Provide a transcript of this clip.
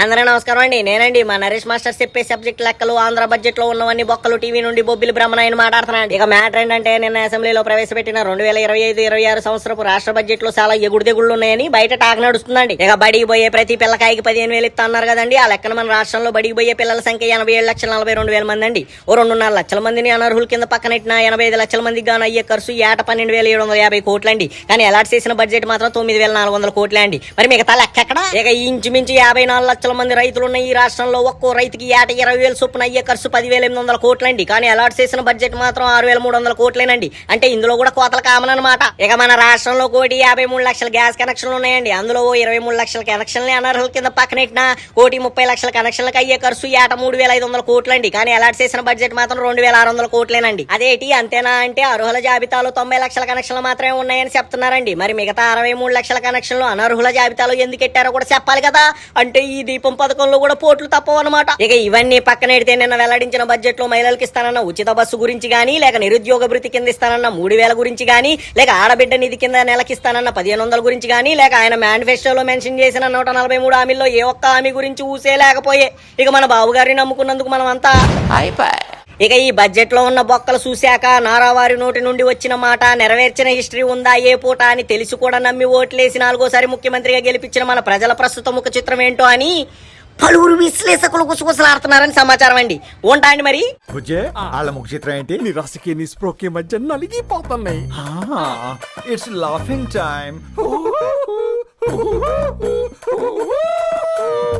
అందరూ నమస్కారం అండి. నేనండి మా నరేష్ మాస్టర్ చెప్పే సబ్జెక్ట్ లెక్కలు ఆంధ్ర బడ్జెట్ లో ఉన్నవన్నీ బొక్కలు టీవీ నుండి బొబ్బిలి బ్రహ్మనాయని మాట్లాడుతున్నాను. ఇక మ్యాటర్ ఏంటంటే నిన్న అసెంబ్లీలో ప్రవేశపెట్టిన 2025-26 సంవత్సరపు రాష్ట్ర బడ్జెట్ లో చాలా ఎగుడుదెగుళ్ళు ఉన్నాయని బయట టాక్ నడుస్తుందండి. ఇక బడికి పోయే ప్రతి పిల్లకాయకి 15,000 ఇస్తా అన్నారు కదండి. ఆ లెక్కన మన రాష్ట్రంలో బడికి పోయే పిల్లల సంఖ్య 87,42,000 మంది అండి. ఓ 2.5 లక్షల మందిని అనర్హుల కింద పక్కనెట్టిన 85 లక్షల మందికి గాను అయ్యే ఖర్చు ఏట 12,750 కోట్లండి. కానీ అలాట్ చేసిన బడ్జెట్ మాత్రం 9,400 కోట్లే అండి. మరి మిగతా లెక్క ఎక్కడ? ఇక ఇంచుమించు 54 లక్షల మంది రైతులున్న ఈ రాష్ట్రంలో ఒక్కో రైతుకి ఏట 20,000 చొప్పున అయ్యే ఖర్చు 10,800 కోట్లండి. కానీ అలాట్ చేసిన బడ్జెట్ మాత్రం 6,300 కోట్లేనండి. అంటే ఇందులో కూడా కోతలు కామన్ అనమాట. ఇక మన రాష్ట్రంలో 1,53 లక్షల గ్యాస్ కనెక్షన్లు ఉన్నాయండి. అందులో 23 లక్షల కనెక్షన్లు అనర్హుల కింద పక్కనెట్టిన 1,30 లక్షల కనెక్షన్లకు అయ్యే ఖర్చు ఏట 3,500 కోట్లండి. కానీ అలాట్ చేసిన బడ్జెట్ మాత్రం 2,600 కోట్లేనండి. అదేటి అంతేనా అంటే అర్హుల జాబితాలో 90 లక్షల కనెక్షన్లు మాత్రమే ఉన్నాయని చెప్తున్నారండి. మరి మిగతా 63 లక్షల కనెక్షన్లు అనర్హుల జాబితాలో ఎందుకు పెట్టారో కూడా చెప్పాలి కదా. అంటే ఈ దీపం పథకంలో కూడా పోట్లు తప్పవన్నమాట. ఇక ఇవన్నీ పక్కనెడితే నిన్న వెల్లడించిన బడ్జెట్ లో మహిళలకు ఇస్తానన్న ఉచిత బస్సు గురించి గానీ, లేక నిరుద్యోగ భృతి కింద ఇస్తానన్న 3,000 గురించి గానీ, లేక ఆడబిడ్డ నిధి కింద నెలకిస్తానన్న 1,500 గురించి గానీ, లేక ఆయన మేనిఫెస్టోలో మెన్షన్ చేసిన 143 హామీల్లో ఏ ఒక్క హామీ గురించి ఊసే లేకపోయే. ఇక మన బాబు గారిని నమ్ముకున్నందుకు మనం అంతా ఇక ఈ బడ్జెట్ లో ఉన్న బొక్కలు చూశాక నారావారి నోటి నుండి వచ్చిన మాట నెరవేర్చిన హిస్టరీ ఉందా ఏ పూట అని తెలిసి కూడా నమ్మి ఓట్లేసి 4వ ముఖ్యమంత్రిగా గెలిపించిన మన ప్రజల ప్రస్తుత ముఖ చిత్రం ఏంటో అని పలువురు విశ్లేషకులు కుసకుసలాడుతున్నారని సమాచారం అండి. ఉంటా అండి మరి వాళ్ళ ముఖ చిత్రం ఏంటి? నీ రాశికి నీ స్ప్రోకి మధ్య నలిగిపోతున్నాయి. It's laughing time.